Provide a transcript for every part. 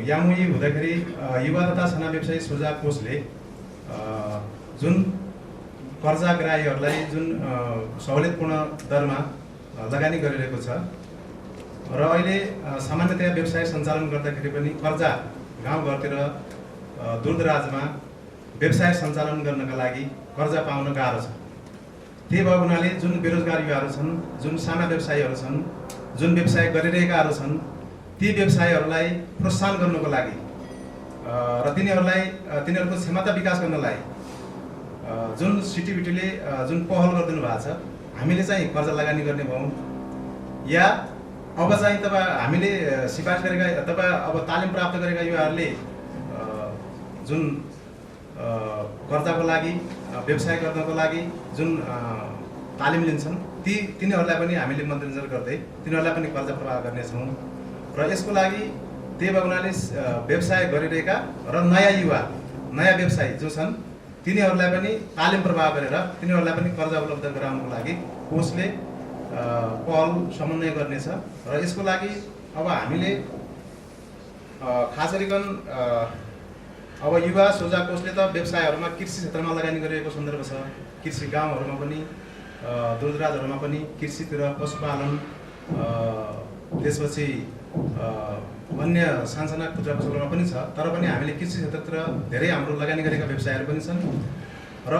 यामुई हुँदाखेरि युवा तथा साना व्यवसायी सुझाव कोषले जुन कर्जाग्राहीहरूलाई जुन सहुलियतपूर्ण दरमा लगानी गरिरहेको छ र अहिले सामान्यतया व्यवसाय सञ्चालन गर्दाखेरि पनि कर्जा गाउँघरतिर दूरदराजमा व्यवसाय सञ्चालन गर्नका लागि कर्जा पाउन गाह्रो छ। त्यही भएको हुनाले जुन बेरोजगार युवाहरू छन्, जुन साना व्यवसायीहरू छन्, जुन व्यवसाय गरिरहेकाहरू छन्, ती व्यवसायीहरूलाई प्रोत्साहन गर्नको लागि र तिनीहरूको क्षमता विकास गर्नलाई जुन सिटिबिटीले जुन पहल गरिदिनु भएको छ, हामीले चाहिँ कर्जा लगानी गर्ने भयौँ या अब चाहिँ हामीले सिफारिस गरेका अब तालिम प्राप्त गरेका युवाहरूले जुन कर्जाको लागि व्यवसाय गर्नको लागि जुन तालिम लिन्छन् तिनीहरूलाई पनि हामीले मध्यनजर गर्दै तिनीहरूलाई पनि कर्जा प्रवाह गर्नेछौँ र यसको लागि त्यही भएको हुनाले व्यवसाय गरिरहेका र नयाँ युवा नयाँ व्यवसायी जो छन् तिनीहरूलाई पनि तालिम प्रवाह गरेर तिनीहरूलाई पनि कर्जा उपलब्ध गराउनको लागि कोषले पहल समन्वय गर्नेछ र यसको लागि अब हामीले खास गरिकन अब युवा सोझा कोषले त व्यवसायहरूमा कृषि क्षेत्रमा लगानी गरिरहेको सन्दर्भ छ। कृषि गाउँहरूमा पनि दूरदराजहरूमा पनि कृषितिर पशुपालन त्यसपछि अन्य सानसाना खुद्रा पसलमा पनि छ। तर पनि हामीले कृषि क्षेत्रतिर धेरै हाम्रो लगानी गरेका व्यवसायहरू पनि छन् र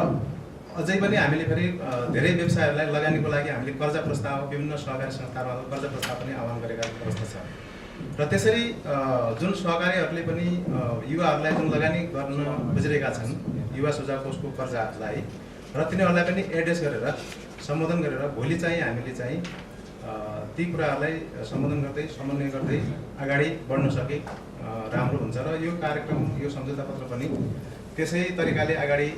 अझै पनि हामीले फेरि धेरै व्यवसायहरूलाई लगानीको लागि हामीले कर्जा प्रस्ताव विभिन्न सहकारी संस्थामा कर्जा प्रस्ताव पनि आह्वान गरेका अवस्था छ र त्यसरी जुन सहकारीहरूले पनि युवाहरूलाई जुन लगानी गर्न खोजिरहेका छन् युवा सुझाव कोषको कर्जालाई र तिनीहरूलाई पनि एड्रेस गरेर सम्बोधन गरेर भोलि चाहिँ हामीले चाहिँ ती कुराहरूलाई सम्बोधन गर्दै समन्वय गर्दै अगाडि बढ्न सके राम्रो हुन्छ र यो कार्यक्रम यो सम्झौता पत्र पनि त्यसै तरिकाले अगाडि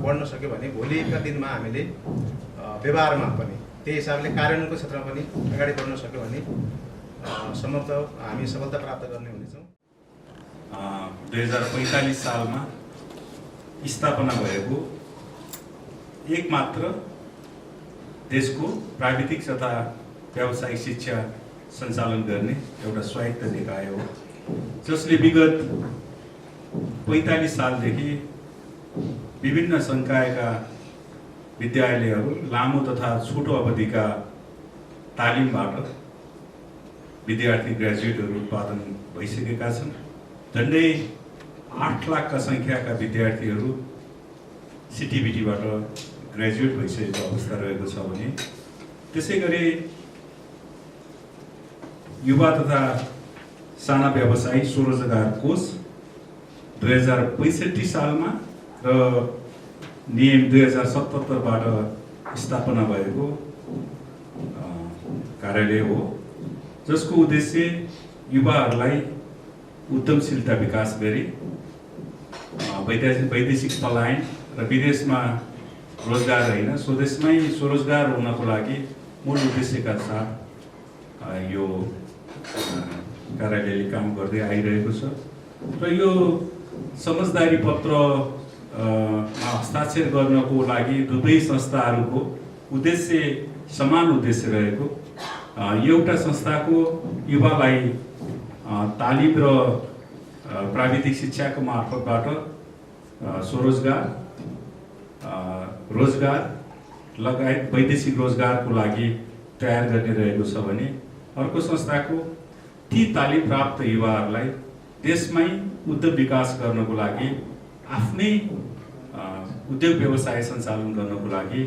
बढ्न सक्यो भने भोलिका दिनमा हामीले व्यवहारमा पनि त्यही हिसाबले कार्यान्वयनको क्षेत्रमा पनि अगाडि बढ्न सक्यो भने हामी सफलता प्राप्त गर्ने हुनेछौँ। 2045 सालमा स्थापना भएको एकमात्र देशको प्राविधिक तथा व्यावसायिक शिक्षा सञ्चालन गर्ने एउटा स्वायत्त निकाय हो जसले विगत 45 सालदेखि विभिन्न संकायका विद्यालयहरू लामो तथा छोटो अवधिका तालिमबाट विद्यार्थी ग्रेजुएटहरू उत्पादन भइसकेका छन्। झन्डै 8 लाखका सङ्ख्याका विद्यार्थीहरू सिटिबिटीबाट ग्रेजुएट भइसकेको अवस्था रहेको छ भने त्यसै गरी युवा तथा साना व्यवसायी स्वरोजगार कोष 2065 सालमा र नियम 2077बाट स्थापना भएको कार्यालय हो जसको उद्देश्य युवाहरूलाई उद्यमशीलता विकास गरी वैदेशिक पलायन र विदेशमा रोजगार होइन स्वदेशमै स्वरोजगार हुनको लागि मूल उद्देश्यका साथ यो कार्यालयले काम गर्दै आइरहेको छ र यो समझदारी पत्र हस्ताक्षर गर्नको लागि दुवै संस्थाहरूको उद्देश्य समान उद्देश्य रहेको एउटा संस्थाको युवालाई तालिम र प्राविधिक शिक्षाको मार्फतबाट स्वरोजगार रोजगार लगायत वैदेशिक रोजगारको लागि तयार गर्ने रहेको छ भने अर्को संस्थाको ती तालिम प्राप्त युवाहरूलाई देशमै उद्योग विकास गर्नको लागि आफ्नै उद्योग व्यवसाय सञ्चालन गर्नको लागि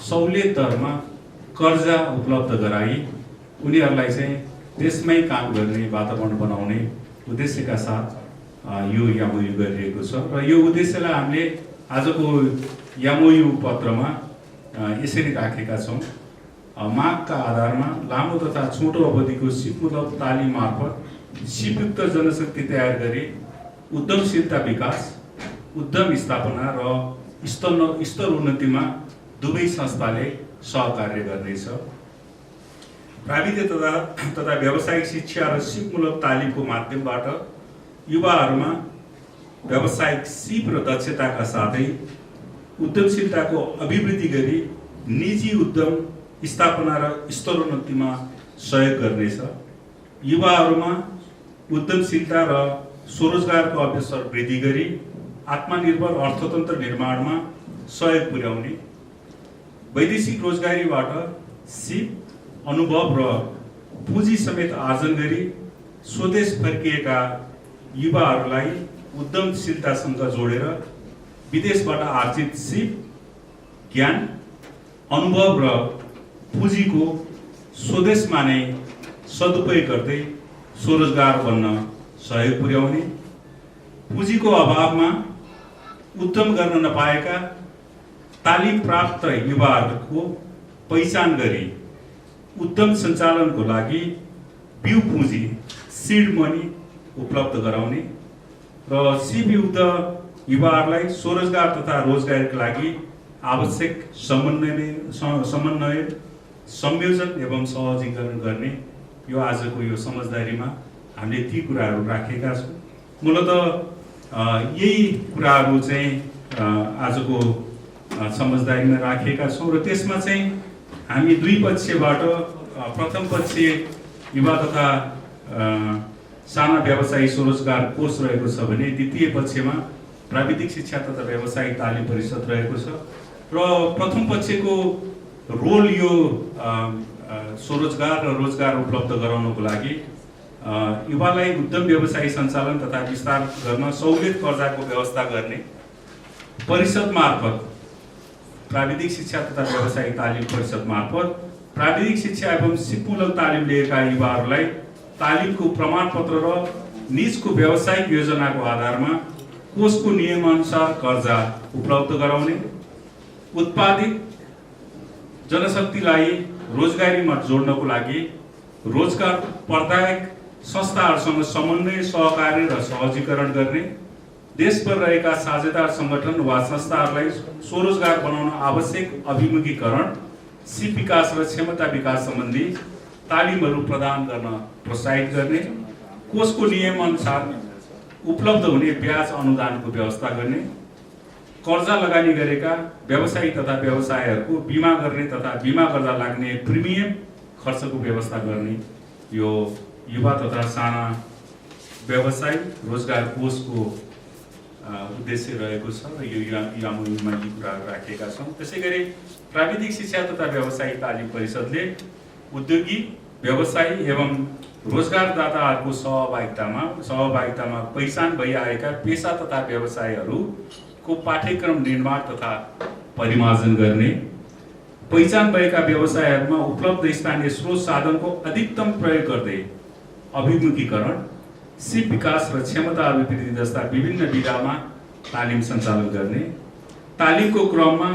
सहुलियत दरमा कर्जा उपलब्ध गराई उनीहरूलाई चाहिँ देशमै काम गर्ने वातावरण बनाउने उद्देश्यका साथ यो एमओयू गरिरहेको छ र यो उद्देश्यलाई हामीले आजको एमओयू पत्रमा यसरी राखेका छौँ। मागका आधारमा लामो तथा छोटो अवधिको सिपमूलक तालिम मार्फत सिपयुक्त जनशक्ति तयार गरी उद्यमशीलता विकास उद्यम स्थापना र स्तर उन्नतिमा दुवै संस्थाले सहकार्य गर्नेछ। प्राविधिक तथा व्यावसायिक शिक्षा र सिपमूलक तालिमको माध्यमबाट युवाहरूमा व्यावसायिक सिप र दक्षताका साथै उद्यमशीलताको अभिवृद्धि गरी निजी उद्यम स्थापना र स्तरोन्नतिमा सहयोग गर्नेछ। युवाहरूमा उद्यमशीलता र स्वरोजगारको अवसर वृद्धि गरी आत्मनिर्भर अर्थतन्त्र निर्माणमा सहयोग पुर्याउने, वैदेशिक रोजगारीबाट सिप, अनुभव र पुँजी समेत आर्जन गरी स्वदेश फर्किएका युवाहरूलाई उद्यमशीलतासँग जोडेर विदेशबाट आर्जित सिप, ज्ञान, अनुभव र पुँजीको स्वदेशमा नै सदुपयोग गर्दै स्वरोजगार बन्न सहयोग पुर्याउने, पुँजीको अभावमा उद्यम गर्न नपाएका तालिम प्राप्त युवाहरूको पहिचान गरी उद्यम सञ्चालनको लागि बिउ पुँजी, सिड मनी उपलब्ध गराउने र सिपयुक्त युवाहरूलाई स्वरोजगार तथा रोजगारीका लागि आवश्यक समन्वय, संयोजन एवं सहजीकरण गर्ने यो आजको यो समझदारीमा हामीले ती कुराहरू राखेका छौँ। मूलतः यही कुराहरू चाहिँ आजको समझदारीमा राखेका छौँ र त्यसमा चाहिँ हामी दुई पक्षबाट, प्रथम पक्ष युवा तथा साना व्यवसायी स्वरोजगार कोष रहेको छ भने द्वितीय पक्षमा प्राविधिक शिक्षा तथा व्यावसायिक तालिम परिषद रहेको छ र प्रथम पक्षको रोल यो स्वरोजगार र रोजगार उपलब्ध गराउनको लागि युवालाई उद्यम व्यवसाय सञ्चालन तथा विस्तार गर्न सहुलियत कर्जाको व्यवस्था गर्ने परिषद मार्फत, प्राविधिक शिक्षा तथा व्यावसायिक तालिम परिषद मार्फत प्राविधिक शिक्षा एवं सिपमूलक तालिम लिएका युवाहरूलाई तालिमको प्रमाणपत्र र निजको व्यावसायिक योजनाको आधारमा कोषको नियमअनुसार कर्जा उपलब्ध गराउने, उत्पादित जनशक्तिलाई रोजगारीमा जोड्नको लागि रोजगार प्रदायक संस्थाहरूसँग समन्वय, सहकार्य र सहजीकरण गर्ने, देशभर रहेका साझेदार संगठन वा संस्थाहरूलाई स्वरोजगार बनाउन आवश्यक अभिमुखीकरण, सिप विकास र क्षमता विकास सम्बन्धी तालिमहरू प्रदान गर्न प्रोत्साहित गर्ने, कोषको नियमअनुसार उपलब्ध हुने ब्याज अनुदानको व्यवस्था गर्ने, कर्जा लगानी गरेका व्यवसायी तथा व्यवसायहरूको बिमा गर्ने तथा बिमा गर्दा लाग्ने प्रिमियम खर्चको व्यवस्था गर्ने यो युवा तथा साना व्यवसाय रोजगार कोषको उद्देश्य रहेको छ र यो यामुमा यी कुराहरू राखेका छौँ। त्यसैगरी प्राविधिक शिक्षा तथा व्यावसायिक तालिम परिषदले उद्योगी, व्यवसायी एवं रोजगारदाताहरूको सहभागितामा पहिचान भइआएका पेशा तथा व्यवसायहरूको पाठ्यक्रम निर्माण तथा परिमार्जन गर्ने, पहिचान भएका व्यवसायहरूमा उपलब्ध स्थानीय स्रोत साधनको अधिकतम प्रयोग गर्दै अभिमुखीकरण, सिप विकास र क्षमता अभिवृद्धि जस्ता विभिन्न विधामा तालिम सञ्चालन गर्ने, तालिमको क्रममा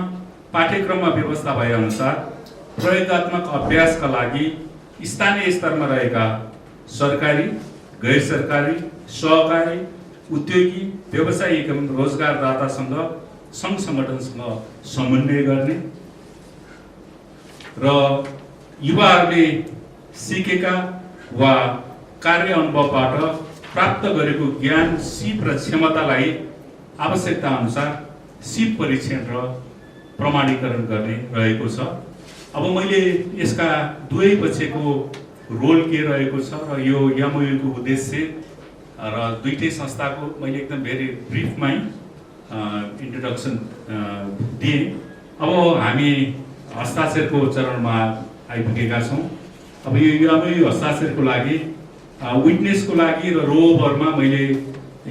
पाठ्यक्रममा व्यवस्था भए अनुसार प्रयोगात्मक अभ्यासका लागि स्थानीय स्तरमा रहेका सरकारी, गैर सरकारी, सहकारी, उद्योगी, व्यवसायी एवं रोजगारदातासँग सङ्घ सङ्गठनसँग समन्वय गर्ने र युवाहरूले सिकेका वा कार्य अनुभवबाट प्राप्त गरेको ज्ञान, सिप र क्षमतालाई आवश्यकता अनुसार सिप परीक्षण र प्रमाणीकरण गर्ने रहेको छ। अब मैले यसका दुवै पक्षको रोल के रहेको छ र यो एमओयूको उद्देश्य र दुईटै संस्थाको मैले एकदम भेरी ब्रिफमै इन्ट्रोडक्सन दिएँ। अब हामी हस्ताक्षरको चरणमा आइपुगेका छौँ। अब यो एमओयू हस्ताक्षरको लागि विटनेसको लागि र रोभरमा मैले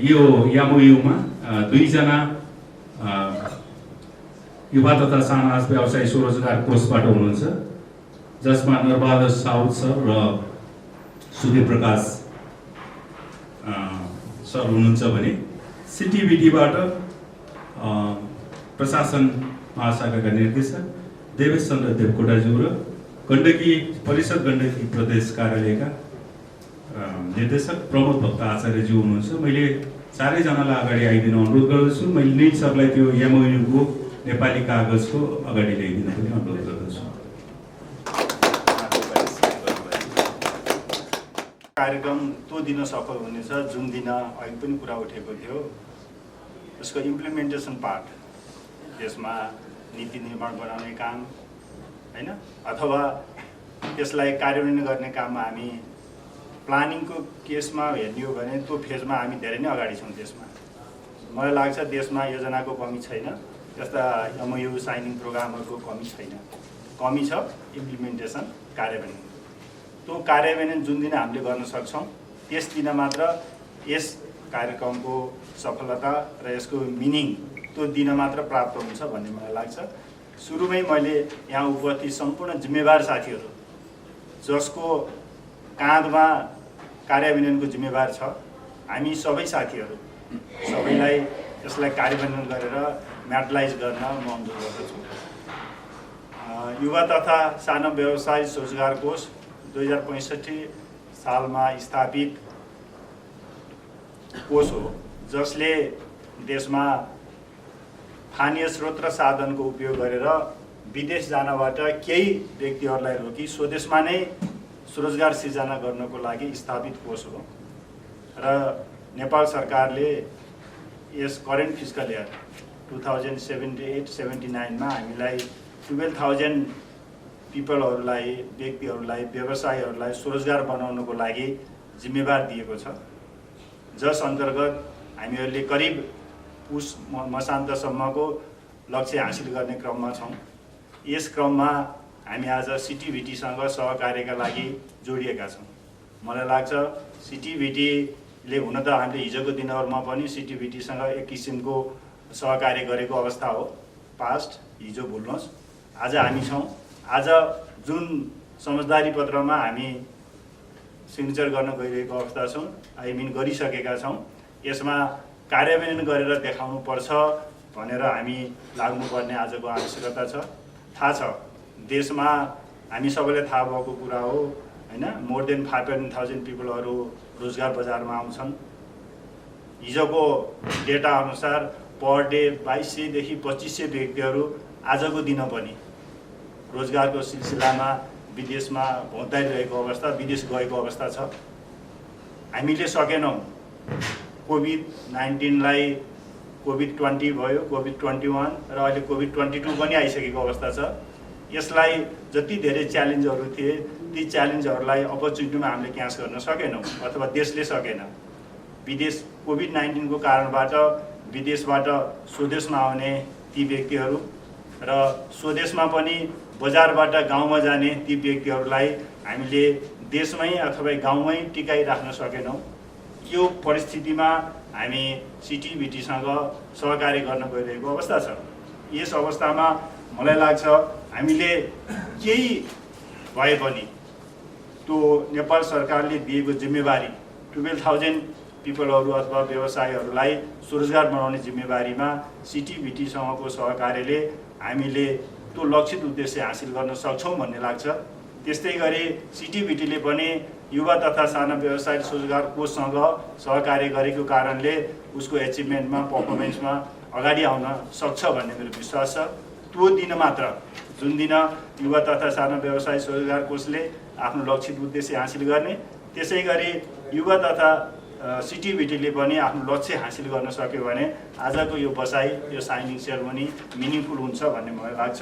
यो एमओयूमा दुईजना युवा तथा साना व्यवसाय स्वरोजगार कोषबाट हुनुहुन्छ, जसमा नरबहादुर साउद सर र सूर्य प्रकाश सर हुनुहुन्छ भने सिटिबिटीबाट प्रशासन महाशाखाका निर्देशक देवेश चन्द्र देवकोटाज्यू र गण्डकी परिषद गण्डकी प्रदेश कार्यालयका निर्देशक प्रमोद भक्त आचार्यज्यू हुनुहुन्छ। मैले चारैजनालाई अगाडि आइदिन अनुरोध गर्दछु। मैले निल सरलाई त्यो एमओयूको नेपाली कागजको अगाडि ल्याइदिन पनि अनुरोध गर्दछु। कार्यक्रम त्यो दिन सफल हुनेछ जुन दिन अहिले पनि कुरा उठेको थियो, यसको इम्प्लिमेन्टेसन पार्ट, त्यसमा नीति निर्माण बनाउने काम हैन, अथवा त्यसलाई कार्यान्वयन गर्ने काममा हामी प्लानिङको केसमा हेर्ने हो भने त्यो फेजमा हामी धेरै नै अगाडि छौँ। देशमा मलाई लाग्छ देशमा योजनाको कमी छैन, त्यस्ता MOU साइनिङ प्रोग्रामहरूको कमी छैन। कमी छ इम्प्लिमेन्टेसन, कार्यान्वयन। त्यो कार्यान्वयन जुन दिन हामीले गर्न सक्छौँ त्यस दिन मात्र यस कार्यक्रमको सफलता र यसको मिनिङ त्यो दिन मात्र प्राप्त हुन्छ भन्ने मलाई लाग्छ। सुरुमै मैले यहाँ उपस्थित सम्पूर्ण जिम्मेवार साथीहरू जसको काँधमा कार्यान्वयनको जिम्मेवार छ, हामी सबै साथीहरू सबैलाई यसलाई कार्यान्वयन गरेर म्याटलाइज गर्न म अनुरोध गर्दछु। युवा तथा सानो व्यवसाय रोजगार कोष 2065 सालमा स्थापित कोष हो, जसले देशमा स्थानीय स्रोत र साधनको उपयोग गरेर विदेश जानबाट केही व्यक्तिहरूलाई रोकी स्वदेशमा नै स्वरोजगार सिर्जना गर्नको लागि स्थापित कोष हो। र नेपाल सरकारले यस करेन्ट फिस्कल इयर 2078-79 मा हामीलाई 12,000 पिपलहरूलाई, व्यक्तिहरूलाई, व्यवसायहरूलाई स्वरोजगार बनाउनको लागि जिम्मेवार दिएको छ, जस अन्तर्गत हामीहरूले करिब पुस मसान्तसम्मको लक्ष्य हासिल गर्ने क्रममा छौँ। यस क्रममा हामी आज CTBTसँग सहकार्यका लागि जोडिएका छौँ। मलाई लाग्छ CTBTले हुन त हामीले हिजोको दिनहरूमा पनि CTBTसँग एक किसिमको सहकार्य गरेको अवस्था हो, पास्ट, हिजो भुल्नुहोस्। आज हामी छौँ। आज जुन समझदारी पत्रमा हामी सिग्नेचर गर्न गइरहेको अवस्था छौँ, गरिसकेका छौँ, यसमा कार्यान्वयन गरेर देखाउनु पर्छ भनेर हामी लाग्नुपर्ने आजको आवश्यकता छ। थाहा छ देशमा हामी सबैलाई थाहा भएको कुरा हो हैन, मोर देन 500,000 पिपलहरू रोजगार बजारमा आउँछन्। हिजोको डेटा अनुसार पर डे 2200 देखि 2500 व्यक्तिहरू आजको दिन पनि रोजगारको सिलसिलामा विदेशमा भौँतारिरहेको अवस्था, विदेश गएको अवस्था छ। हामीले सकेनौँ कोभिड-19लाई कोभिड-20 भयो, कोभिड-21 र अहिले कोभिड-22 पनि आइसकेको अवस्था छ। यसलाई जति धेरै च्यालेन्जहरू थिए ती च्यालेन्जहरूलाई अपर्च्युनिटीमा हामीले क्याच गर्न सकेनौँ अथवा देशले सकेन। विदेश कोभिड-19 को कारणबाट विदेशबाट स्वदेशमा आउने ती व्यक्तिहरू र स्वदेशमा पनि बजारबाट गाउँमा जाने ती व्यक्तिहरूलाई हामीले देशमै अथवा गाउँमै टिकाइराख्न सकेनौँ। यो परिस्थितिमा हामी CTBTसँग सहकार्य गर्न गइरहेको अवस्था छ। यस अवस्थामा मलाई लाग्छ हामीले केही भए पनि त्यो नेपाल सरकारले दिएको जिम्मेवारी 12,000 पिपलहरू अथवा व्यवसायहरूलाई स्वरोजगार बनाउने जिम्मेवारीमा CTBTसँगको सहकार्यले हामीले त्यो लक्षित उद्देश्य हासिल गर्न सक्छौँ भन्ने लाग्छ। त्यस्तै गरी CTBTले पनि युवा तथा साना व्यवसाय रोजगार कोषसँग सहकार्य गरेको कारणले उसको एचिभमेन्टमा, पर्फर्मेन्समा अगाडि आउन सक्छ भन्ने मेरो विश्वास छ। त्यो दिन मात्र जुन दिन युवा तथा साना व्यवसाय रोजगार कोषले आफ्नो लक्षित उद्देश्य हासिल गर्ने, त्यसै गरी युवा तथा CTBTले पनि आफ्नो लक्ष्य हासिल गर्न सक्यो भने आजको यो बसाइ, यो साइनिङ सेरेमनी मिनिङफुल हुन्छ भन्ने मलाई लाग्छ।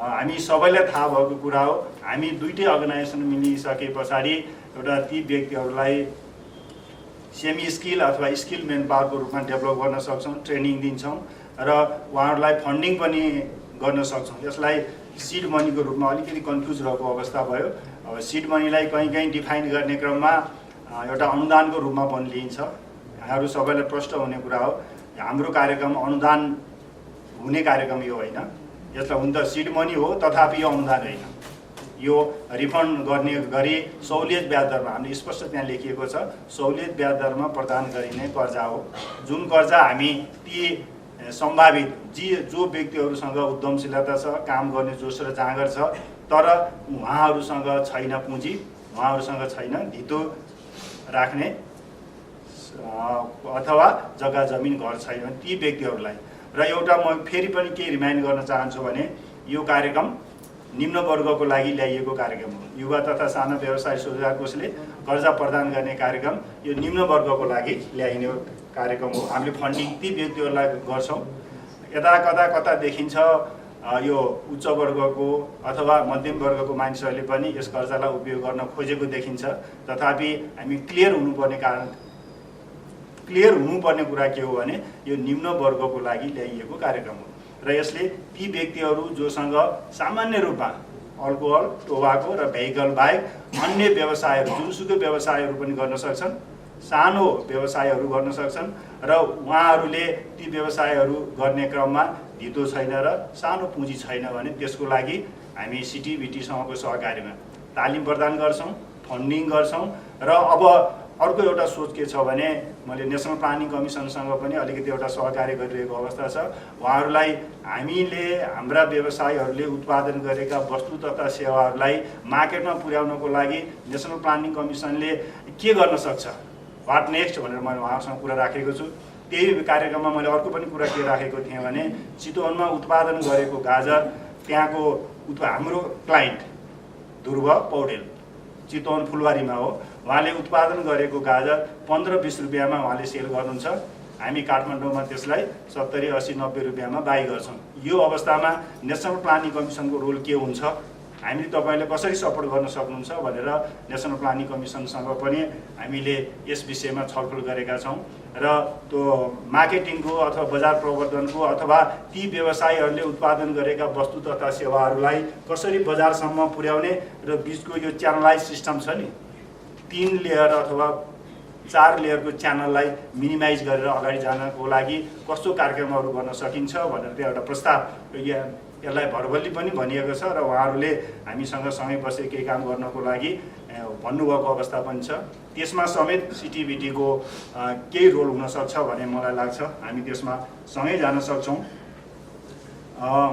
हामी सबैलाई थाहा भएको कुरा हो, हामी दुईटै अर्गनाइजेसन मिलिसके पछाडि एउटा ती व्यक्तिहरूलाई सेमी स्किल अथवा स्किल मेन पावरको रूपमा डेभलप गर्न सक्छौँ, ट्रेनिङ दिन्छौँ र उहाँहरूलाई फन्डिङ पनि गर्न सक्छौँ। यसलाई सिड मनीको रूपमा अलिकति कन्फ्युज रहेको अवस्था भयो। अब सिड मनीलाई कहीँ डिफाइन गर्ने क्रममा एउटा अनुदानको रूपमा पनि लिइन्छ। यहाँहरू सबैलाई प्रष्ट हुने कुरा हो, हाम्रो कार्यक्रम अनुदान हुने कार्यक्रम यो होइन। यसलाई हुन त सिड मनी हो, तथापि यो अनुदान होइन। यो रिफन्ड गर्ने गरी सहुलियत ब्याज दरमा, हामीले स्पष्ट त्यहाँ लेखिएको छ, सहुलियत ब्याज दरमा प्रदान गरिने कर्जा हो। जुन कर्जा हामी ती सम्भावित जो व्यक्तिहरूसँग उद्यमशीलता छ, काम गर्ने जोस र जाँगर छ, तर उहाँहरूसँग छैन पुँजी, उहाँहरूसँग छैन धितो राख्ने अथवा जग्गा जमिन घर छैन ती व्यक्तिहरूलाई। र एउटा म फेरि पनि के रिमाइन्ड गर्न चाहन्छु भने यो कार्यक्रम निम्न वर्गको लागि ल्याइएको कार्यक्रम हो। युवा तथा साना व्यवसाय रोजगार कोषले कर्जा प्रदान गर्ने कार्यक्रम यो निम्न वर्गको लागि ल्याइने कार्यक्रम हो। हामीले फन्डिङ ती व्यक्तिहरूलाई गर्छौँ। यता कता देखिन्छ यो उच्च वर्गको अथवा मध्यम वर्गको मानिसहरूले पनि यस कर्जालाई उपयोग गर्न खोजेको देखिन्छ। तथापि हामी क्लियर हुनुपर्ने कुरा के हो भने यो निम्न वर्गको लागि ल्याइएको कार्यक्रम हो र यसले ती व्यक्तिहरू जोसँग सामान्य रूपमा अल्कोहल, टोबाको र भेहिकल बाहेक अन्य व्यवसायहरू जुनसुकै व्यवसायहरू पनि गर्न सक्छन्, सानो व्यवसायहरू गर्न सक्छन् र उहाँहरूले ती व्यवसायहरू गर्ने क्रममा धितो छैन र सानो पुँजी छैन भने त्यसको लागि हामी सिटिभिटीसँगको सहकार्यमा तालिम प्रदान गर्छौँ, फन्डिङ गर्छौँ र अब अर्को एउटा सोच के छ भने मैले नेसनल प्लानिङ कमिसनसँग पनि अलिकति एउटा सहकार्य गरिरहेको अवस्था छ। उहाँहरूलाई हामीले हाम्रा व्यवसायहरूले उत्पादन गरेका वस्तु तथा सेवाहरूलाई मार्केटमा पुर्याउनको लागि नेसनल प्लानिङ कमिसनले के गर्न सक्छ, वाट नेक्स्ट भनेर मैले उहाँसँग कुरा राखेको छु। त्यही कार्यक्रममा मैले अर्को पनि कुरा के राखेको थिएँ भने चितवनमा उत्पादन गरेको गाजर त्यहाँको हाम्रो क्लाइन्ट ध्रुव पौडेल चितवन फुलबारीमा हो, उहाँले उत्पादन गरेको गाजर 15-20 रुपियाँमा उहाँले सेल गर्नुहुन्छ। हामी काठमाडौँमा त्यसलाई 70, 80, 90 रुपियाँमा बाई गर्छौँ। यो अवस्थामा नेसनल प्लानिङ कमिसनको रोल के हुन्छ, हामीले तपाईँले कसरी सपोर्ट गर्न सक्नुहुन्छ भनेर नेसनल प्लानिङ कमिसनसँग पनि हामीले यस विषयमा छलफल गरेका छौँ र त्यो मार्केटिङको अथवा बजार प्रवर्धनको अथवा ती व्यवसायीहरूले उत्पादन गरेका वस्तु तथा सेवाहरूलाई कसरी बजारसम्म पुर्याउने र बिचको यो च्यानलाइज सिस्टम छ नि, 3 लेयर अथवा 4 लेयरको च्यानललाई मिनिमाइज गरेर अगाडि जानको लागि कस्तो कार्यक्रमहरू गर्न सकिन्छ भनेर त्यो एउटा प्रस्ताव यसलाई भरबल्ली पनि भनिएको छ र उहाँहरूले हामीसँग सँगै बसेर केही काम गर्नको लागि भन्नुभएको अवस्था पनि छ। त्यसमा समेत सिटिभिटीको केही रोल हुनसक्छ भन्ने मलाई लाग्छ। हामी त्यसमा सँगै जान सक्छौँ।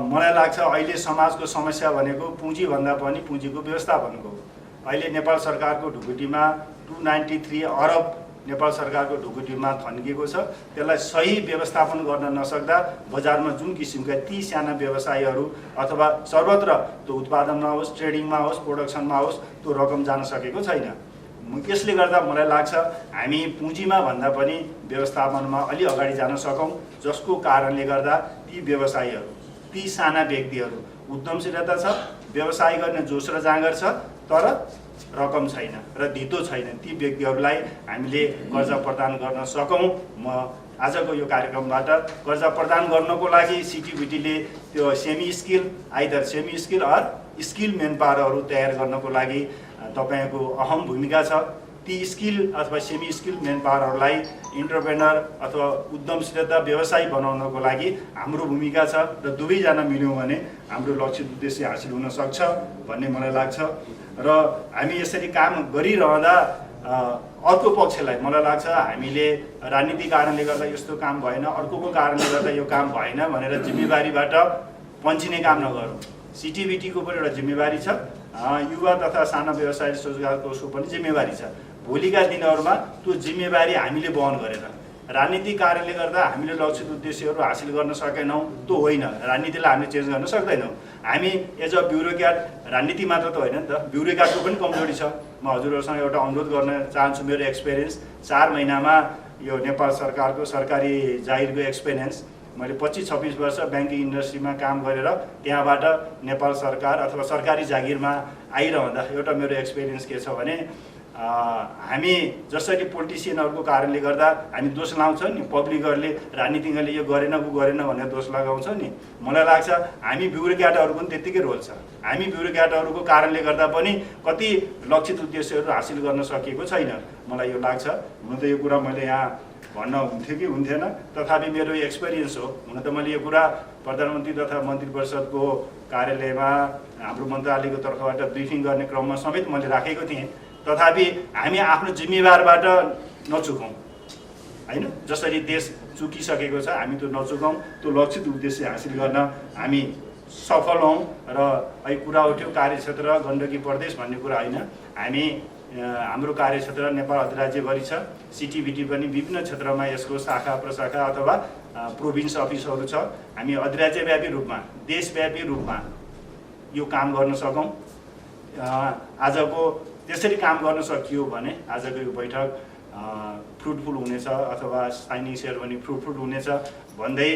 मलाई लाग्छ अहिले समाजको समस्या भनेको पुँजीभन्दा पनि पुँजीको व्यवस्थापनको। अहिले नेपाल सरकारको ढुकुटीमा 293 अरब नेपाल सरकारको ढुकुटीमा थन्किएको छ। त्यसलाई सही व्यवस्थापन गर्न नसक्दा बजारमा जुन किसिमका ती साना व्यवसायीहरू अथवा सर्वत्र त्यो उत्पादनमा होस्, ट्रेडिङमा होस्, प्रोडक्सनमा होस् त्यो रकम जान सकेको छैन। यसले गर्दा मलाई लाग्छ हामी पुँजीमा भन्दा पनि व्यवस्थापनमा अलि अगाडि जान सकौँ, जसको कारणले गर्दा ती व्यवसायीहरू, ती साना व्यक्तिहरू उद्यमशीलता छ, व्यवसाय गर्ने जोस र जाँगर छ, तर रकम छैन र धितो छैन, ती व्यक्तिहरूलाई हामीले कर्जा प्रदान गर्न सकौँ। म आजको यो कार्यक्रमबाट कर्जा प्रदान गर्नको लागि सिटिभिटीले त्यो सेमी स्किल अर स्किल मेन पावरहरू तयार गर्नको लागि तपाईँको अहम भूमिका छ। ती स्किल अथवा सेमी स्किल मेन पावरहरूलाई इन्टरप्रेनर अथवा उद्यमशीलता व्यवसायी बनाउनको लागि हाम्रो भूमिका छ र दुवैजना मिल्यौँ भने हाम्रो लक्षित उद्देश्य हासिल हुन सक्छ भन्ने मलाई लाग्छ। र हामी यसरी काम गरिरहँदा अर्को पक्षलाई मलाई लाग्छ हामीले राजनीतिक कारणले गर्दा यस्तो काम भएन, अर्कोको कारणले गर्दा यो काम भएन भनेर जिम्मेवारीबाट पन्चिने काम नगरौँ। सिटिभिटीको पनि एउटा जिम्मेवारी छ, युवा तथा साना व्यवसाय रोजगार कोषको पनि जिम्मेवारी छ। भोलिका दिनहरूमा त्यो जिम्मेवारी हामीले वहन गरेर राजनीतिक कारणले गर्दा हामीले लक्षित उद्देश्यहरू हासिल गर्न सकेनौँ त्यो होइन, राजनीतिलाई हामीले चेन्ज गर्न सक्दैनौँ। हामी एज अ ब्युरोक्राट, राजनीति मात्र त होइन नि त, ब्युरोक्राटको पनि कमजोरी छ। म हजुरहरूसँग एउटा अनुरोध गर्न चाहन्छु, मेरो एक्सपिरियन्स 4 महिनामा यो नेपाल सरकारको सरकारी जागिरको एक्सपिरियन्स, मैले 25-26 वर्ष ब्याङ्किङ इन्डस्ट्रीमा काम गरेर त्यहाँबाट नेपाल सरकार अथवा सरकारी जागिरमा आइरहँदा एउटा मेरो एक्सपिरियन्स के छ भने हामी जसरी पोलिटिसियनहरूको कारणले गर्दा हामी दोष लाउँछ नि, पब्लिकहरूले राजनीतिज्ञले यो गरेन ऊ गरेन भनेर दोष लगाउँछ नि। मलाई लाग्छ हामी ब्युरोक्राटहरूको पनि त्यत्तिकै रोल छ। हामी ब्युरोक्राटहरूको कारणले गर्दा पनि कति लक्षित उद्देश्यहरू हासिल गर्न सकिएको छैन मलाई यो लाग्छ। हुन त यो कुरा मैले यहाँ भन्न हुन्थ्यो कि हुन्थेन, तथापि मेरो एक्सपिरियन्स हो। हुन त मैले यो कुरा प्रधानमन्त्री तथा मन्त्री परिषदको कार्यालयमा हाम्रो मन्त्रालयको तर्फबाट ब्रिफिङ गर्ने क्रममा समेत मैले राखेको थिएँ। तथापि हामी आफ्नो जिम्मेवारबाट नचुकौँ होइन, जसरी देश चुकिसकेको छ हामी त्यो नचुकौँ, त्यो लक्षित उद्देश्य हासिल गर्न हामी सफल हौँ। र अहिले कुरा उठ्यो कार्यक्षेत्र गण्डकी प्रदेश भन्ने कुरा होइन, हामी हाम्रो कार्यक्षेत्र नेपाल अधिराज्यभरि छ। सिटिभिटी पनि विभिन्न क्षेत्रमा यसको शाखा प्रशाखा अथवा प्रोभिन्स अफिसहरू छ। हामी अधिराज्यव्यापी रूपमा, देशव्यापी रूपमा यो काम गर्न सकौँ। आजको त्यसरी काम गर्न सकियो भने आजको यो बैठक फ्रुटफुल हुनेछ अथवा साइनिङ सेरेमनी फ्रुटफुल हुनेछ भन्दै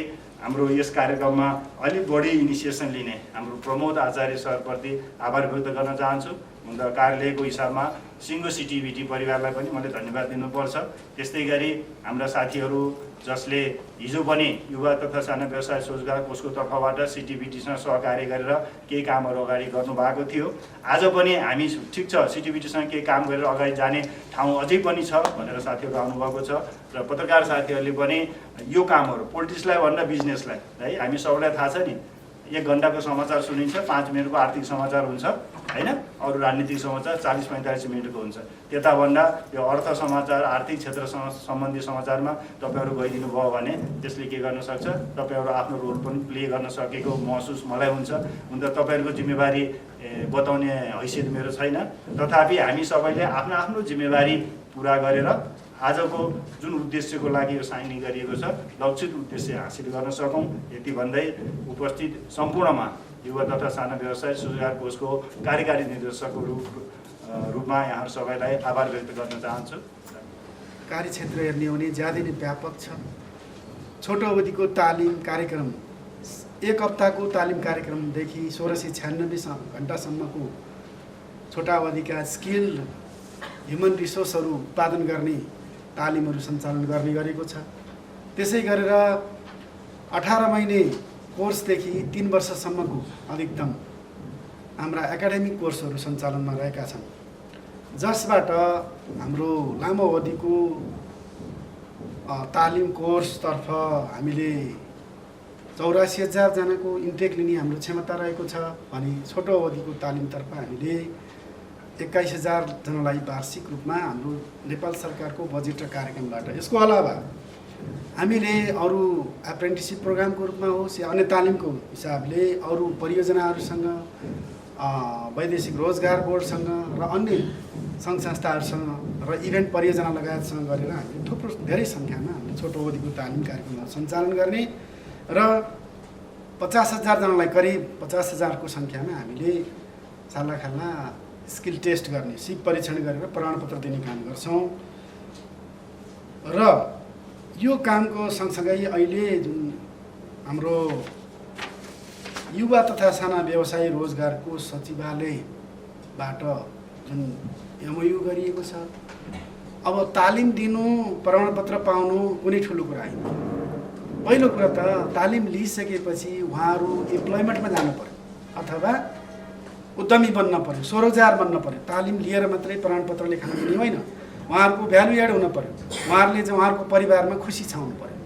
हाम्रो यस कार्यक्रममा अलिक बढी इनिसिएसन लिने हाम्रो प्रमोद आचार्य सरप्रति आभार व्यक्त गर्न चाहन्छु। हुन त कार्यालयको हिसाबमा सिङ्गो सिटिभिटी परिवारलाई पनि मैले धन्यवाद दिनुपर्छ। त्यस्तै गरी हाम्रा साथीहरू जसले हिजो पनि युवा तथा साना व्यवसाय रोजगार कोषको तर्फबाट सिटिभिटीसँग सहकार्य गरेर केही कामहरू अगाडि गर्नुभएको थियो। आज पनि हामी ठिक छ सिटिभिटीसँग केही काम गरेर अगाडि जाने ठाउँ अझै पनि छ भनेर साथीहरू आउनुभएको छ र पत्रकार साथीहरूले पनि यो कामहरू पोलिटिक्सलाई भन्दा बिजनेसलाई है हामी सबैलाई थाहा छ नि 1 घन्टाको समाचार सुनिन्छ 5 मिनटको आर्थिक समाचार हुन्छ हैन अरु राजनीतिक समाचार 40-45 मिनटको हुन्छ त्यताभन्दा यो अर्थ समाचार आर्थिक क्षेत्रसँग सम्बन्धी समाचारमा तपाईहरु गइदिनु भयो भने त्यसले के गर्न सक्छ तपाईहरु आफ्नो रोल पनि प्ले गर्न सकेको महसुस मलाई हुन्छ हुन त तपाईहरुको जिम्मेवारी बताउने हैसियत मेरो छैन तथापि हामी सबैले आफ्नो आफ्नो जिम्मेवारी पूरा गरेर आजको जुन उद्देश्यको लागि यो साइनिङ गरिएको छ लक्षित उद्देश्य हासिल गर्न सकौं यति भन्दै उपस्थित सम्पूर्णमा युवा तथा साना व्यवसाय रोजगार कोषको कार्यकारी निर्देशकको रूपमा यहाँ सबैलाई आभार व्यक्त गर्न चाहन्छु। कार्यक्षेत्र हेर्ने हो भने ज्यादै नै व्यापक छ। छोटो अवधिको तालिम कार्यक्रम 1 हप्ताको तालिम कार्यक्रमदेखि 1696 घण्टासम्मको छोटा अवधिका स्किल ह्युमन रिसोर्सहरू उत्पादन गर्ने तालिमहरू सञ्चालन गर्ने गरेको छ। त्यसै गरेर 18 महिने कोर्सदेखि 3 वर्षसम्मको अधिकतम हाम्रा एकाडेमिक कोर्सहरू सञ्चालनमा रहेका छन् जसबाट हाम्रो लामो अवधिको तालिम कोर्सतर्फ हामीले 84,000 जनाको इन्टेक लिने हाम्रो क्षमता रहेको छ भने छोटो अवधिको तालिमतर्फ हामीले 21,000 जनालाई वार्षिक रूपमा हाम्रो नेपाल सरकारको बजेट र कार्यक्रमबाट यसको अलावा हामीले अरू एप्रेन्टिसशिप प्रोग्रामको रूपमा होस् या अन्य तालिमको हिसाबले अरू परियोजनाहरूसँग वैदेशिक रोजगार बोर्डसँग र अन्य सङ्घ संस्थाहरूसँग र इभेन्ट परियोजना लगायतसँग गरेर हामीले थुप्रो धेरै सङ्ख्यामा हामीले छोटो अवधिको तालिम कार्यक्रमहरू सञ्चालन गर्ने र 50,000 जनालाई करिब 50,000 को सङ्ख्यामा हामीले सालाखाला स्किल टेस्ट गर्ने सिप परीक्षण गरेर प्रमाणपत्र दिने काम गर्छौं र यो कामको सँगसँगै अहिले जुन हाम्रो युवा तथा साना व्यवसाय रोजगारको सचिवालयबाट जुन एमओयू गरिएको छ अब तालिम दिनु प्रमाणपत्र पाउनु कुनै ठुलो कुरा होइन। पहिलो कुरा त तालिम लिइसकेपछि उहाँहरू इम्प्लोइमेन्टमा जानु पर्यो अथवा उद्यमी बन्न पर्यो स्वरोजगार बन्न पर्यो। तालिम लिएर मात्रै प्रमाणपत्रले खान दिने होइन उहाँहरूको भ्यालु एड हुन पर्यो उहाँहरूले चाहिँ उहाँहरूको परिवारमा खुसी छाउनु पर्यो।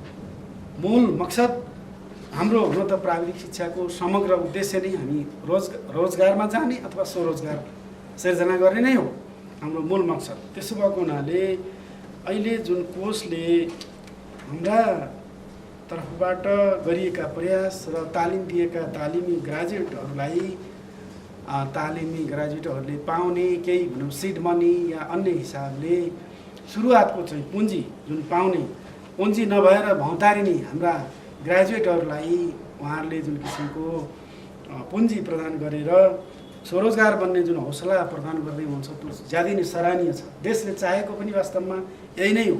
मूल मकसद हाम्रो हुन त प्राविधिक शिक्षाको समग्र उद्देश्य नै हामी रोजगारमा जाने अथवा स्वरोजगार सिर्जना गर्ने नै हो हाम्रो मूल मकसद। त्यसो भएको हुनाले अहिले जुन कोषले हाम्रा तर्फबाट गरिएका प्रयास र तालिम दिएका तालिमी ग्रेजुएटहरूले पाउने केही भनौँ सिड मनी या अन्य हिसाबले सुरुवातको चाहिँ पुँजी जुन पाउने पुँजी नभएर भौतारिने हाम्रा ग्रेजुएटहरूलाई उहाँहरूले जुन किसिमको पुँजी प्रदान गरेर स्वरोजगार बन्ने जुन हौसला प्रदान गर्दै हुनुहुन्छ त्यो ज्यादै नै सराहनीय छ। देशले चाहेको पनि वास्तवमा यही नै हो।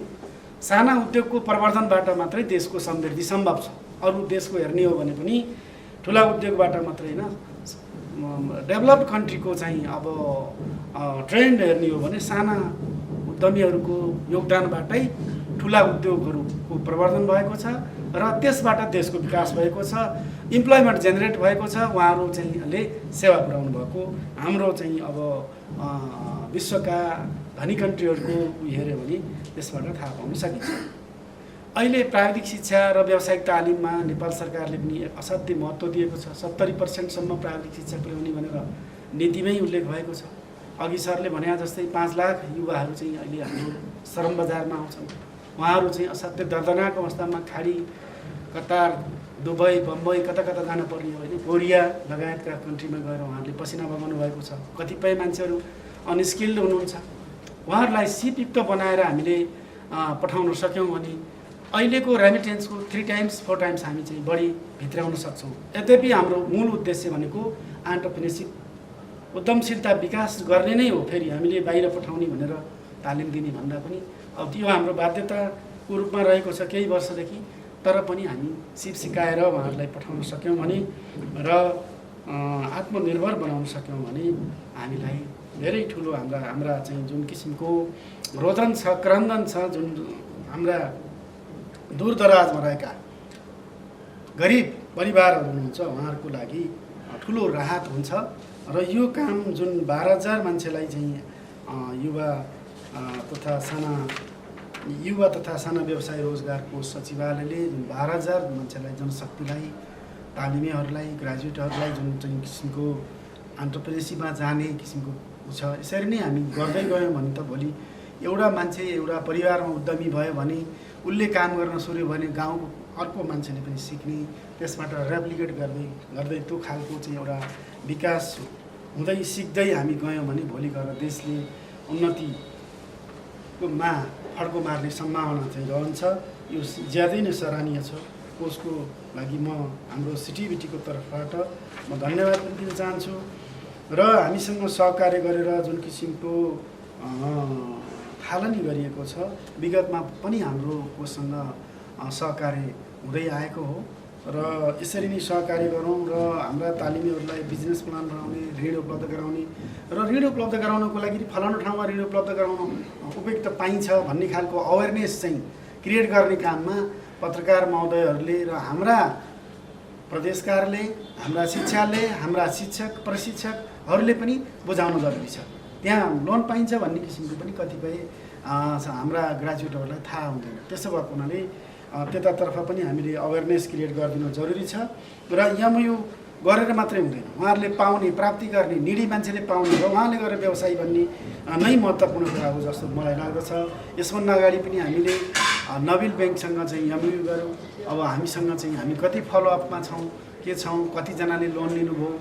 साना उद्योगको प्रवर्धनबाट मात्रै देशको समृद्धि सम्भव छ। अरू देशको हेर्ने हो भने पनि ठुला उद्योगबाट मात्रै होइन डेभलप्ड कन्ट्रीको चाहिँ अब ट्रेन्ड हेर्ने हो भने साना उद्यमीहरूको योगदानबाटै ठुला उद्योगहरूको प्रवर्धन भएको छ र त्यसबाट देशको विकास भएको छ इम्प्लोइमेन्ट जेनेरेट भएको छ उहाँहरू चाहिँले सेवा पुर्याउनु भएको। हाम्रो चाहिँ अब विश्वका धनी कन्ट्रीहरूको हेऱ्यो भने त्यसबाट थाहा पाउन सकिन्छ। अहिले प्राविधिक शिक्षा र व्यावसायिक तालिममा नेपाल सरकारले पनि असाध्यै महत्त्व दिएको छ। 70% सम्म प्राविधिक शिक्षा पुर्याउने भनेर नीतिमै उल्लेख भएको छ। अघि सरले भने जस्तै 5 लाख युवाहरू चाहिँ अहिले हाम्रो श्रम बजारमा आउँछन्। उहाँहरू चाहिँ असाध्यै दर्दनाक अवस्थामा खाडी कतार दुबई बम्बई कता कता जान पर्ने होइन कोरिया लगायतका कन्ट्रीमा गएर उहाँहरूले पसिना बगाउनु भएको छ। कतिपय मान्छेहरू अनस्किल्ड हुनुहुन्छ उहाँहरूलाई सिपयुक्त बनाएर हामीले पठाउन सक्यौँ भने अहिलेको रेमिटेन्सको 3 टाइम्स 4 टाइम्स हामी चाहिँ बढी भित्राउन सक्छौँ। यद्यपि हाम्रो मूल उद्देश्य भनेको एन्टरप्रेन्योरसिप उद्यमशीलता विकास गर्ने नै हो। फेरि हामीले बाहिर पठाउने भनेर तालिम दिने भन्दा पनि अब यो हाम्रो बाध्यताको रूपमा रहेको छ केही वर्षदेखि। तर पनि हामी सिकाएर उहाँहरूलाई पठाउन सक्यौँ भने र आत्मनिर्भर बनाउन सक्यौँ भने हामीलाई धेरै ठुलो हाम्रा चाहिँ जुन किसिमको रोदन छ, क्रन्दन छ, जुन हाम्रा दूरदराजमा रहेका गरिब परिवारहरू हुनुहुन्छ उहाँहरूको लागि ठुलो राहत हुन्छ। र यो काम जुन 12,000 मान्छेलाई चाहिँ युवा तथा साना व्यवसाय रोजगार कोष सचिवालयले जुन 12,000 मान्छेलाई, जनशक्तिलाई, तालिमेहरूलाई, ग्रेजुएटहरूलाई जुन चाहिँ किसिमको एन्टरप्रेन्योरसिपमा जाने किसिमको छ, यसरी नै हामी गर्दै गयौँ भने त भोलि एउटा मान्छे एउटा परिवारमा उद्यमी भयो भने उसले काम गर्न सुरु भयो भने गाउँको अर्को मान्छेले पनि सिक्ने, त्यसबाट रेप्लिकेट गर्दै त्यो खालको चाहिँ एउटा विकास हुँदै सिक्दै हामी गयौँ भने भोलि गएर देशले उन्नतिमा फड्को मार्ने सम्भावना चाहिँ रहन्छ। यो ज्यादै नै सराहनीय छ। कोषको लागि म हाम्रो सिटिभिटीको तर्फबाट म धन्यवाद पनि दिन चाहन्छु र हामीसँग सहकार्य गरेर जुन किसिमको थालनी गरिएको छ, विगतमा पनि हाम्रो कोषसँग सहकार्य हुँदै आएको हो र यसरी नै सहकार्य गरौँ र हाम्रा तालिमीहरूलाई बिजनेस प्लान बनाउने, ऋण उपलब्ध गराउने र ऋण उपलब्ध गराउनको लागि फलानु ठाउँमा ऋण उपलब्ध गराउन उपयुक्त पाइन्छ भन्ने खालको अवेरनेस चाहिँ क्रिएट गर्ने काममा पत्रकार महोदयहरूले र हाम्रा प्रदेश कार्यालय, हाम्रा शिक्षालय, हाम्रा शिक्षक प्रशिक्षकहरूले पनि बुझाउन जरुरी छ। त्यहाँ लोन पाइन्छ भन्ने किसिमको पनि कतिपय हाम्रा ग्रेजुएटहरूलाई थाहा हुँदैन। त्यसो भएको हुनाले त्यतातर्फ पनि हामीले अवेरनेस क्रिएट गरिदिनु जरुरी छ र एमओयू गरेर मात्रै हुँदैन, उहाँहरूले पाउने, प्राप्ति गर्ने, निडी मान्छेले पाउने र उहाँले गरेर व्यवसाय भन्ने नै महत्त्वपूर्ण कुरा हो जस्तो मलाई लाग्दछ। यसभन्दा अगाडि पनि हामीले नबिल ब्याङ्कसँग चाहिँ एमओयू गऱ्यौँ। अब हामीसँग चाहिँ हामी कति फलोअपमा छौँ, के छौँ, कतिजनाले लोन लिनुभयो,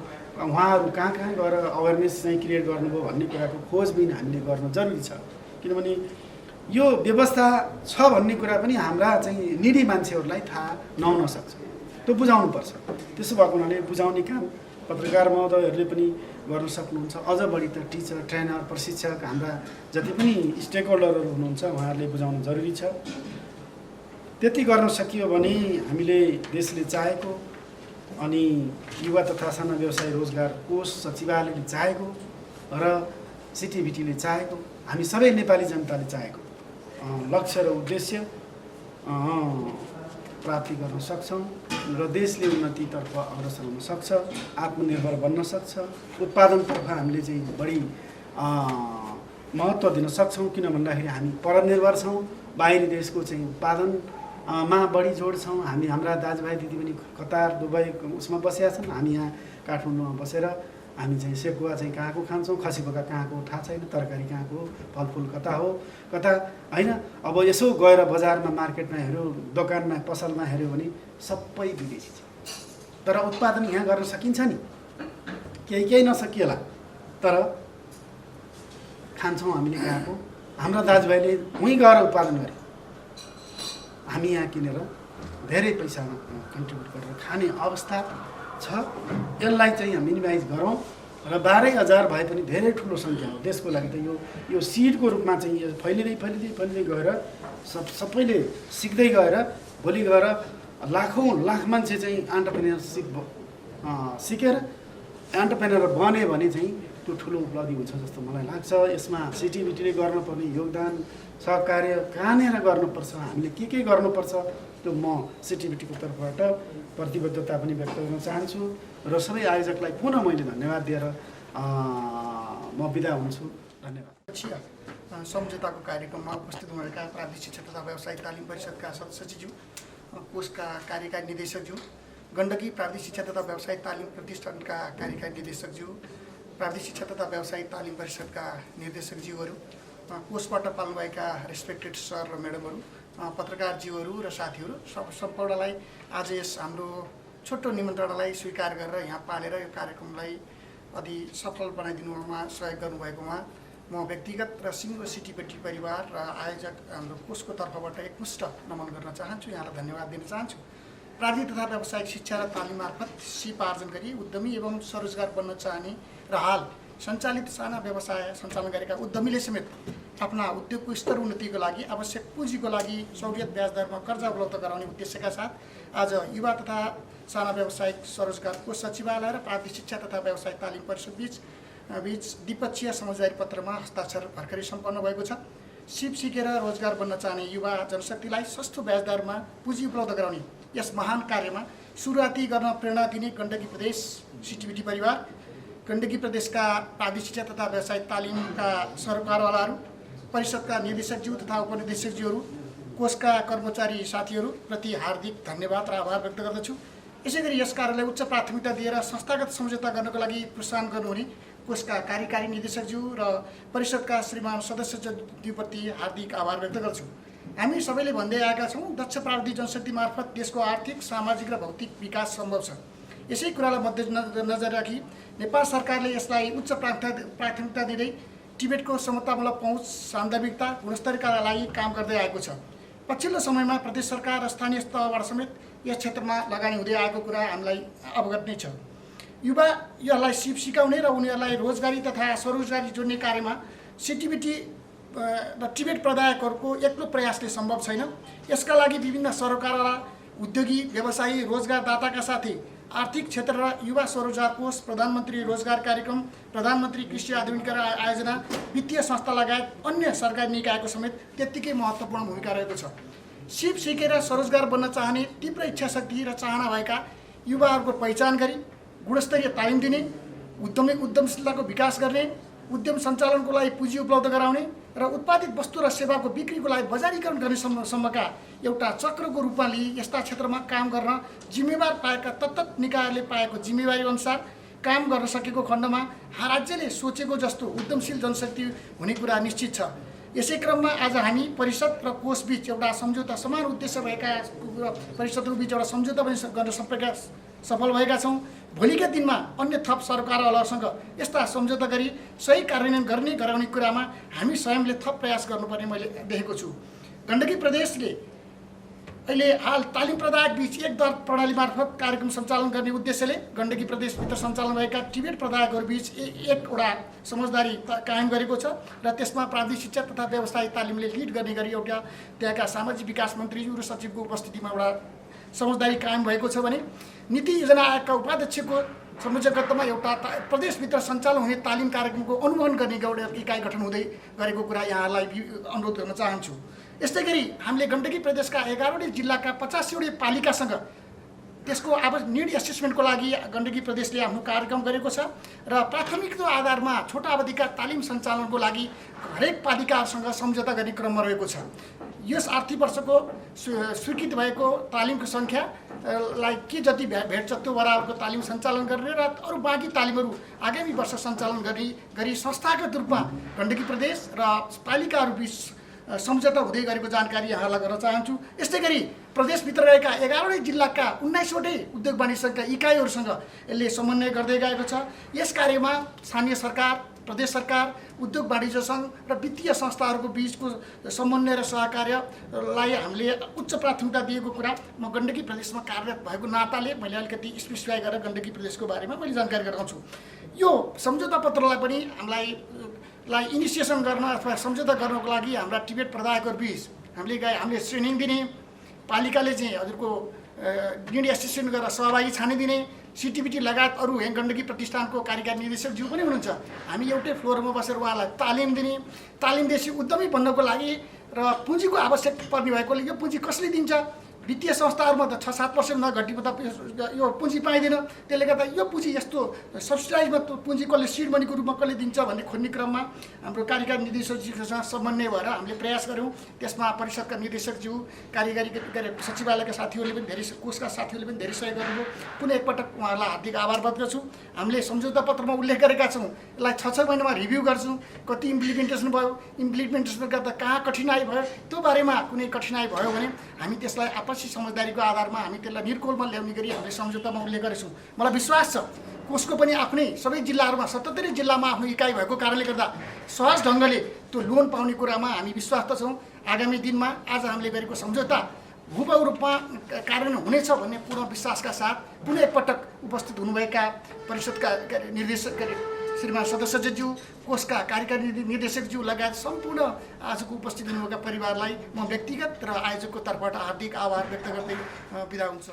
उहाँहरू कहाँ गएर अवेरनेस चाहिँ क्रिएट गर्नुभयो भन्ने कुराको खोजबिन हामीले गर्नु जरुरी छ। किनभने यो व्यवस्था छ भन्ने कुरा पनि हाम्रा चाहिँ निडी मान्छेहरूलाई थाहा नहुन सक्छ, त्यो बुझाउनुपर्छ। त्यसो भएको हुनाले बुझाउने काम पत्रकार महोदयहरूले पनि गर्न सक्नुहुन्छ। अझ बढी त टिचर, ट्रेनर, प्रशिक्षक, हाम्रा जति पनि स्टेक होल्डरहरू हुनुहुन्छ उहाँहरूले बुझाउनु जरुरी छ। त्यति गर्न सकियो भने हामीले देशले चाहेको अनि युवा तथा साना व्यवसाय रोजगार कोष सचिवालयले चाहेको र सिटिभिटीले चाहेको, हामी सबै नेपाली जनताले चाहेको लक्ष्य र उद्देश्य प्राप्ति गर्न सक्छौँ र देशले उन्नतितर्फ अग्रसर हुन सक्छ, आत्मनिर्भर बन्न सक्छ, उत्पादनतर्फ हामीले चाहिँ बढी महत्त्व दिन सक्छौँ। किन भन्दाखेरि हामी परनिर्भर छौँ, बाहिरी देशको चाहिँ उत्पादनमा बढी जोड छौँ। हाम्रा दाजुभाइ दिदीबहिनी कतार, दुबई उसमा बसेका छन्, हामी यहाँ काठमाडौँमा बसेर हामी चाहिँ सेकुवा चाहिँ कहाँको खान्छौँ, खसी बोका कहाँको थाहा छैन, तरकारी कहाँको, फलफुल कता हो कता होइन। अब यसो गएर बजारमा, मार्केटमा हेऱ्यो, दोकानमा, पसलमा हेऱ्यो भने सबै विदेशी छ, तर उत्पादन यहाँ गर्न सकिन्छ नि, केही नसकिएला, तर खान्छौँ हामीले कहाँको। हाम्रा दाजुभाइले उहीँ गएर उत्पादन गरे, हामी यहाँ किनेर धेरै पैसा कन्ट्रिब्युट गरेर खाने अवस्था छ। यसलाई चाहिँ मिनिमाइज गरौँ र 12,000 भए पनि धेरै ठुलो सङ्ख्या हो देशको लागि। त यो सिडको रूपमा चाहिँ यो फैलिँदै गएर सबैले सिक्दै गएर भोलि गएर लाखौँ लाख मान्छे चाहिँ एन्टरप्रेन्योरसिप सिकेर एन्टरप्रेन्योर बने भने चाहिँ त्यो ठुलो उपलब्धि हुन्छ जस्तो मलाई लाग्छ। यसमा सिटिभिटीले गर्नुपर्ने योगदान, सहकार्य कहाँनिर गर्नुपर्छ, हामीले के गर्नुपर्छ, त्यो म सिटिभिटीको तर्फबाट प्रतिबद्धता पनि व्यक्त गर्न चाहन्छु र सबै आयोजकलाई पुनः मैले धन्यवाद दिएर म बिदा हुन्छु। धन्यवाद। सम्झौताको कार्यक्रममा उपस्थित हुनुभएका प्राविधिक शिक्षा तथा व्यावसायिक तालिम परिषदका सदस्यज्यू, कोषका कार्यकारी निर्देशकज्यू, गण्डकी प्राविधिक शिक्षा तथा व्यावसायिक तालिम प्रतिष्ठानका कार्यकारी निर्देशकज्यू, प्राविधिक शिक्षा तथा व्यावसायिक तालिम परिषदका निर्देशकज्यूहरू, कोषबाट पाल्नुभएका रेस्पेक्टेड सर र म्याडमहरू, पत्रकारज्यूहरू र साथीहरू सम्पूर्णलाई आज यस हाम्रो छोटो निमन्त्रणालाई स्वीकार गरेर यहाँ पालेर यो कार्यक्रमलाई अति सफल बनाइदिनुमा सहयोग गर्नुभएकोमा म व्यक्तिगत र सिङ्गो सिटिभिटी परिवार र आयोजक हाम्रो कोषको तर्फबाट एकमुष्ट नमन गर्न चाहन्छु, यहाँलाई धन्यवाद दिन चाहन्छु। प्राविधिक तथा व्यावसायिक शिक्षा र तालिम मार्फत सिप आर्जन गरी उद्यमी एवं स्वरोजगार बन्न चाहने र हाल सञ्चालित साना व्यवसाय सञ्चालन गरेका उद्यमीले समेत आफ्ना उद्योगको स्तर उन्नतिको लागि आवश्यक पुँजीको लागि सहुलियत ब्याज दरमा कर्जा उपलब्ध गराउने उद्देश्यका साथ आज युवा तथा साना व्यावसायिक स्वरोजगार कोष सचिवालय र प्राविधिक शिक्षा तथा व्यवसाय तालिम परिषद बीच द्विपक्षीय समझदारी पत्रमा हस्ताक्षर भर्खरै सम्पन्न भएको छ। सिप सिकेर रोजगार बन्न चाहने युवा जनशक्तिलाई सस्तो ब्याज दरमा पुँजी उपलब्ध गराउने यस महान कार्यमा सुरुवाती गर्न प्रेरणा दिने गण्डकी प्रदेश सिटिभिटी परिवार, गण्डकी प्रदेशका प्राविधिक शिक्षा तथा व्यवसाय तालिमका सरकारवालाहरू, परिषदका निर्देशकज्यू तथा उपनिर्देशकज्यूहरू, कोषका कर्मचारी साथीहरू प्रति हार्दिक धन्यवाद र आभार व्यक्त गर्दछु। यसैगरी यस कार्यलाई उच्च प्राथमिकता दिएर संस्थागत सम्झौता गर्नको लागि प्रोत्साहन गर्नुहुने कोषका कार्यकारी निर्देशकज्यू र परिषदका श्रीमान सदस्यज्यूप्रति हार्दिक आभार व्यक्त गर्छु। हामी सबैले भन्दै आएका छौँ, दक्ष प्राविधिक जनशक्ति मार्फत देशको आर्थिक, सामाजिक र भौतिक विकास सम्भव छ। यसै कुरालाई मध्यनजर राखी नेपाल सरकारले यसलाई उच्च प्राथमिकता दिँदै टिबेटको समतामूलक पहुँच, सान्दर्भिकता, गुणस्तरका लागि काम गर्दै आएको छ। पछिल्लो समयमा प्रदेश सरकार र स्थानीय स्तरबाट समेत यस क्षेत्रमा लगानी हुँदै आएको कुरा हामीलाई अवगत नै छ। युवाहरूलाई सिप सिकाउने र उनीहरूलाई रोजगारी तथा स्वरोजगारी जोड्ने कार्यमा सिटिभिटी र टिबेट प्रदायकहरूको एक्लो प्रयासले सम्भव छैन। यसका लागि विभिन्न सरकारवाला, उद्योगी, व्यवसायी, रोजगारदाताका साथै आर्थिक क्षेत्र र युवा स्वरोजगार कोष, प्रधानमन्त्री रोजगार कार्यक्रम, प्रधानमन्त्री कृषि आधुनिकीकरण आयोजना, वित्तीय संस्था लगायत अन्य सरकारी निकायको समेत त्यत्तिकै महत्त्वपूर्ण भूमिका रहेको छ। सिप सिकेर स्वरोजगार बन्न चाहने तीव्र इच्छाशक्ति र चाहना भएका युवाहरूको पहिचान गरी गुणस्तरीय तालिम दिने, उद्यमशीलताको विकास गर्ने, उद्यम सञ्चालनको लागि पुँजी उपलब्ध गराउने र उत्पादित वस्तु र सेवाको बिक्रीको लागि बजारीकरण गर्ने सम्मका एउटा चक्रको रूपमा लिई यस्ता क्षेत्रमा काम गर्न जिम्मेवार पाएका तत्त निकायहरूले पाएको जिम्मेवारी अनुसार काम गर्न सकेको खण्डमा राज्यले सोचेको जस्तो उद्यमशील जनशक्ति हुने कुरा निश्चित छ। यसै क्रममा आज हामी परिषद र कोषबीच एउटा सम्झौता, समान उद्देश्य भएका परिषदहरू बीच एउटा सम्झौता पनि गर्न सफल भएका छौँ। भोलिका दिनमा अन्य थप सरकारवालाहरूसँग यस्ता सम्झौता गरी सही कार्यान्वयन गराउने कुरामा हामी स्वयंले थप प्रयास गर्नुपर्ने मैले देखेको छु। गण्डकी प्रदेशले अहिले हाल तालिम प्रदायक बीच एक दर प्रणाली मार्फत कार्यक्रम सञ्चालन गर्ने उद्देश्यले गण्डकी प्रदेशभित्र सञ्चालन भएका टिबेट प्रदायकहरू बीच एकवटा समझदारी कायम गरेको छ र त्यसमा प्राविधिक शिक्षा तथा व्यवसाय तालिमले लिड गर्ने गरी एउटा त्यहाँका सामाजिक विकास मन्त्रीज्यू र सचिवको उपस्थितिमा एउटा समझदारी कायम भएको छ भने नीति योजना आयोगका उपाध्यक्षको संयोजकत्वमा एउटा प्रदेशभित्र सञ्चालन हुने तालिम कार्यक्रमको अनुगमन गर्ने एउटा इकाइ गठन हुँदै गरेको कुरा यहाँलाई अनुरोध गर्न चाहन्छु। यस्तै गरी हामीले गण्डकी प्रदेशका 11वटै जिल्लाका 85वटै पालिकासँग त्यसको निड एसेसमेन्टको लागि गण्डकी प्रदेशले आफ्नो कार्यक्रम गरेको छ र प्राथमिकता आधारमा छोटा अवधिका तालिम सञ्चालनको लागि हरेक पालिकाहरूसँग सम्झौता गर्ने क्रममा रहेको छ। यस आर्थिक वर्षको स्वीकृत भएको तालिमको सङ्ख्यालाई के जति भेट्छ त्यो बराबरको तालिम सञ्चालन गर्ने र अरू बाँकी तालिमहरू आगामी वर्ष सञ्चालन गरी संस्थागत रूपमा गण्डकी प्रदेश र पालिकाहरू बीच सम्झौता हुँदै गरेको जानकारी यहाँलाई गर्न चाहन्छु। यस्तै गरी प्रदेशभित्र रहेका 11वटै जिल्लाका 19वटै उद्योग वाणिज्य सङ्घका इकाइहरूसँग यसले समन्वय गर्दै गएको छ। यस कार्यमा स्थानीय सरकार, प्रदेश सरकार, उद्योग वाणिज्य सङ्घ र वित्तीय संस्थाहरूको बिचको समन्वय र सहकार्यलाई हामीले उच्च प्राथमिकता दिएको कुरा म गण्डकी प्रदेशमा कार्यरत भएको नाताले मैले अलिकति स्पेसिफाई गरेर गण्डकी प्रदेशको बारेमा मैले जानकारी गराउँछु। यो सम्झौता पत्रलाई पनि हामीलाई इनिसिएसन गर्न अथवा सम्झौता गर्नको लागि हाम्रा टिबेट प्रदायकहरू बिच हामीले ट्रेनिङ दिने, पालिकाले चाहिँ हजुरको निड एसेसमेन्ट गरेर सहभागी छानिदिने, सिटिभिटी लगायत अरू गण्डकी प्रतिष्ठानको कार्यकारी निर्देशकज्यू पनि हुनुहुन्छ। हामी एउटै फ्लोरमा बसेर उहाँलाई तालिम दिने, तालिमदेखि उद्यमी बन्नको लागि र पुँजीको आवश्यक पर्ने भएकोले यो पुँजी कसले दिन्छ, वित्तीय संस्थाहरूमा त 6-7% नघटिएको त यो पुँजी पाइँदैन। त्यसले गर्दा यो पुँजी यस्तो सब्सिडाइजमा पुँजी कसले सिड मनीको रूपमा कसले दिन्छ भन्ने खोज्ने क्रममा हाम्रो कार्यकारी निर्देशकज्यूसँग समन्वय भएर हामीले प्रयास गऱ्यौँ। त्यसमा परिषदका निर्देशकज्यू, कार्यकारी सचिवालयका साथीहरूले पनि धेरै, कोषका साथीहरूले पनि धेरै सहयोग गर्नुभयो। पुनः एकपटक उहाँहरूलाई हार्दिक आभार व्यक्त गर्छु। हामीले सम्झौता पत्रमा उल्लेख गरेका छौँ, यसलाई 6-6 महिनामा रिभ्यू गर्छौँ, कति इम्प्लिमेन्टेसन भयो, इम्प्लिमेन्टेसन गर्दा कहाँ कठिनाइ भयो, त्यो बारेमा कुनै कठिनाइ भयो भने हामी त्यसलाई आपसी समझदारीको आधारमा हामी त्यसलाई निर्कोलमा ल्याउने गरी हामीले सम्झौतामा उल्लेख गरेछौँ। मलाई विश्वास छ कोषको पनि आफ्नै सबै जिल्लाहरूमा 77 जिल्लामा आफ्नो इकाइ भएको कारणले गर्दा सहज ढङ्गले त्यो लोन पाउने कुरामा हामी विश्वास छौँ। आगामी दिनमा आज हामीले गरेको सम्झौता हुबहु रूपमा कार्यान्वयन हुनेछ भन्ने पूर्ण विश्वासका साथ पुनः एकपटक उपस्थित हुनुभएका परिषदका निर्देशक श्रीमान सदस्यज्यू, कोषका कार्यकारी निर्देशकज्यू लगायत सम्पूर्ण आजको उपस्थित हुनुभएका परिवारलाई म व्यक्तिगत र आयोजकको तर्फबाट हार्दिक आभार व्यक्त गर्दै बिदा हुन्छु।